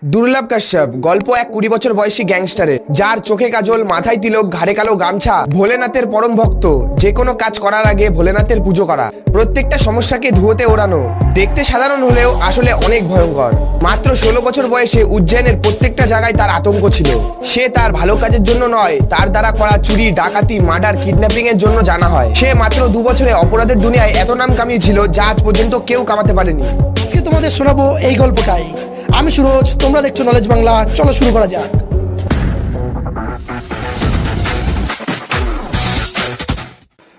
দুর্লভ কাশ্যপ গল্প এক 20 বছর বয়সী গ্যাংস্টারে, যার চোখে কাজল, মাথায় তিলক, ঘাড়ে কালো গামছা, ভোলেনাথের পরম ভক্ত। যে কোনো কাজ করার আগে ভোলেনাথের পুজো করা, প্রত্যেকটা সমস্যাকে ধুয়োতে ওড়ানো। দেখতে সাধারণ হলেও আসলে অনেক ভয়ঙ্কর। মাত্র 16 বছর বয়সে উজ্জয়নের প্রত্যেকটা জায়গায় তার আতঙ্ক ছিল। সে তার ভালো কাজের জন্য নয়, তার দ্বারা করা চুরি, ডাকাতি, মার্ডার, কিডন্যাপিং এর জন্য জানা হয়। সে মাত্র 2 বছরে অপরাধের দুনিয়ায় এত নাম কামিয়েছিল যা আজ পর্যন্ত কেউ কামাতে পারেনি। আজকে তোমাদের শোনাবো এই গল্পটাই। আমি সুরজ, তোমরা দেখছো নলেজ বাংলা। চলো শুরু করা যাক।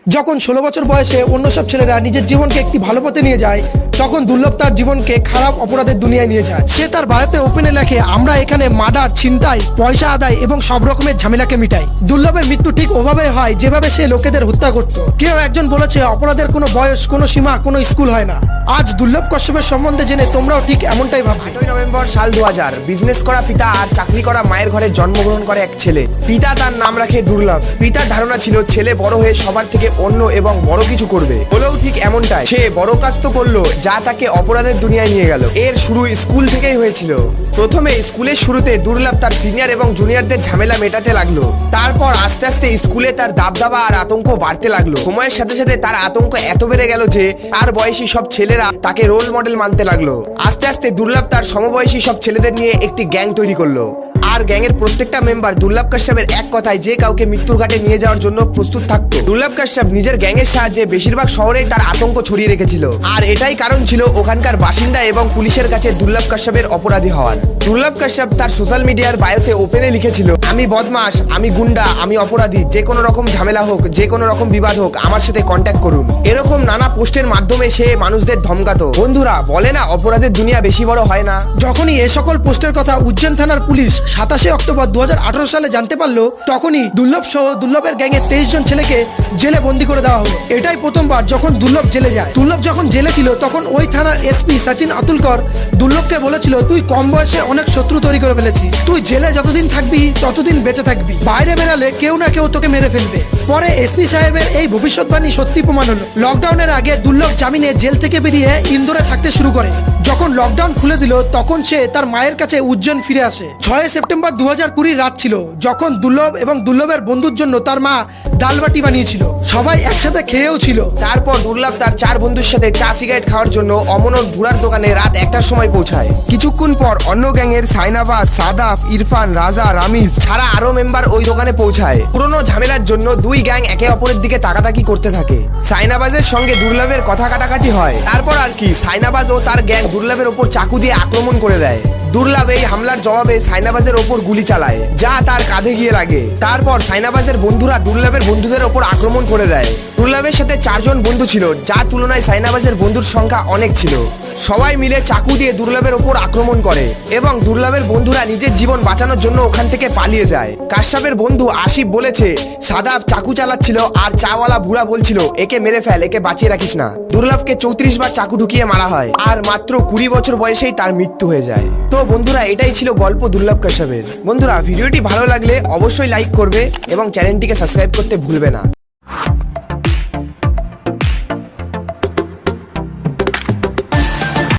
যখন 16 বছর বয়সে অন্য সব ছেলেরা নিজের জীবনকে একটি ভালো পথে নিয়ে যায়, তখন দুর্লভ তার জীবনকে খারাপ অপরাধের দুনিয়ায় নিয়ে যায়। সে তার বায়োতে ওপেনে লেখে, আমরা এখানে মার্ডার, ছিনতাই, পয়সা আদায় এবং সব রকমের ঝামেলাকে মিটাই। দুর্লভের মৃত্যু ঠিক ওভাবে হয় যেভাবে সে লোকেদের হত্যা করত। কেউ একজন বলেছে অপরাধের কোনো বয়স, কোনো সীমা, কোনো স্কুল হয় না। আজ দুর্লভ কাশ্যপের সম্বন্ধে জেনে তোমরাও ঠিক এমনটাই ভাববে। 8 নভেম্বর সাল 2000, বিজনেস করা পিতা আর চাকরি করা মায়ের ঘরে জন্মগ্রহণ করে এক ছেলে। পিতা তার নাম রাখে দুর্লভ। পিতার ধারণা ছিল ছেলে বড় হয়ে সবার থেকে অন্য এবং বড় কিছু করবে। হলেও ঠিক এমনটাই, সে বড় কাজ তো করলো যা তাকে অপরাধের দুনিয়ায় নিয়ে গেল। এর শুরু স্কুল থেকেই হয়েছিল। প্রথমে স্কুলের শুরুতে দুর্লভ তার সিনিয়র এবং জুনিয়রদের ঝামেলা মেটাতে লাগলো। তারপর আস্তে আস্তে স্কুলে তার দাবদাবা আর আতঙ্ক বাড়তে লাগলো। সময়ের সাথে সাথে তার আতঙ্ক এত বেড়ে গেল যে তার বয়সী সব ছেলেরা তাকে রোল মডেল মানতে লাগলো। আস্তে আস্তে দুর্লভ তার সমবয়সী সব ছেলেদের নিয়ে একটি গ্যাং তৈরি করলো। আর গ্যাংয়ের প্রত্যেকটা মেম্বার দুর্লভ কাশ্যপের এক কথায় যে কাউকে মৃত্যুর ঘাটে নিয়ে যাওয়ার জন্য প্রস্তুত থাকতো। দুর্লভ কাশ্যপ নিজের গ্যাংয়ের সাহায্যে বেশিরভাগ শহরেই তার আতঙ্ক ছড়িয়ে রেখেছিল। আর এটাই কারণ ছিল ওখানকার বাসিন্দা এবং পুলিশের কাছে দুর্লভ কাশ্যপের অপরাধী হওয়ার। দুর্লভ কাশ্যপ তার সোশ্যাল মিডিয়ার বায়োতে ওপেনে লিখেছিল, আমি বদমাস, আমি গুন্ডা, আমি অপরাধী, যে কোনো রকম ঝামেলা হোক, যে কোনো রকম বিবাদ হোক, আমার সাথে কন্ট্যাক্ট করুন। এরকম নানা পোস্টের মাধ্যমে সে মানুষদের ধমকাতো। বন্ধুরা বলে না, অপরাধের দুনিয়া বেশি বড় হয় না। যখনই এ সকল পোস্টের কথা উজ্জয়ন থানার পুলিশ 27 অক্টোবর 2018 সালে জানতে পারলো, তখনই দুর্লভ সহ দুর্লভের গ্যাংয়ের 23 জন ছেলেকে জেলে বন্দি করে দেওয়া হলো। এটাই প্রথমবার যখন দুর্লভ জেলে যায়। দুর্লভ যখন জেলে ছিল তখন ওই থানার এসপি সচিন আতুলকর দুর্লভকে বলেছিল, তুই কম বয়সে অনেক শত্রু তৈরি করে ফেলেছিস, তুই জেলে যতদিন থাকবি ততদিন বেঁচে থাকবি, বাইরে বেরালে কেউ না কেউ তোকে মেরে ফেলবে। পরে এসপি সাহেবের এই ভবিষ্যৎবাণী সত্যি প্রমাণ হলো। লকডাউনের আগে দুর্লভ জামিনে জেল থেকে বেরিয়ে ইন্দোরে থাকতে শুরু করে। যখন লকডাউন খুলে দিল তখন সে তার মায়ের কাছে উজ্জয়ন ফিরে আসে। 6 সেপ্টেম্বর 2020 রাত ছিল, যখন দুর্লভ এবং দুর্লভের বন্ধুর জন্য তার মা ডালবাটি বানিয়েছিল। সবাই একসাথে খেয়েও ছিল। তারপর দুর্লভ তার 4 বন্ধুর সাথে চা সিগারেট খাওয়ার জন্য অমনোর ভুরার দোকানে রাত 1টার সময় পৌঁছায়। কিছুক্ষণ পর অন্য গ্যাংয়ের সাইনাবাজ, সাদাফ, ইরফান, রাজা, রামিজ ছাড়া আরো মেম্বার ওই দোকানে পৌঁছায়। পুরনো ঝামেলার জন্য দুই গ্যাং একে অপরের দিকে তাকাতাকি করতে থাকে। সাইনাবাজের সঙ্গে দুর্লভের কথা কাটাকাটি হয়। তারপর আর কি, সাইনাবাজ ও তার গ্যাং দুর্লভের ওপর চাকু দিয়ে আক্রমণ করে দেয়। দুর্লভ এই হামলার জবাবে সাইনাবাজের ওপর গুলি চালায়, যা তার কাঁধে গিয়ে লাগে। তারপর সাইনাবাজের বন্ধুরা দুর্লভের বন্ধুদের ওপর আক্রমণ করে দেয়। দুর্লভের সাথে 4 জন বন্ধু ছিল, যার তুলনায় সাইনাবাজের বন্ধুর সংখ্যা অনেক ছিল। সবাই মিলে চাকু দিয়ে দুর্লভের ওপর আক্রমণ করে এবং দুর্লভের বন্ধুরা নিজের জীবন বাঁচানোর জন্য ওখান থেকে পালিয়ে যায়। কাশ্যপের বন্ধু আসিফ বলেছে, সাদাফ চাকু চালাচ্ছিল আর চাওয়ালা ভুরা বলছিল, একে মেরে ফেল, একে বাঁচিয়ে রাখিস না। দুর্লভকে 34 বার চাকু ঢুকিয়ে মারা হয় আর মাত্র 20 বছর বয়সেই তার মৃত্যু হয়ে যায়। তো বন্ধুরা, এটাই ছিল গল্প দুর্লভ কাশ্যপের। বন্ধুরা, ভিডিওটি ভালো লাগলে অবশ্যই লাইক করবে এবং চ্যানেলটিকে সাবস্ক্রাইব করতে ভুলবে না।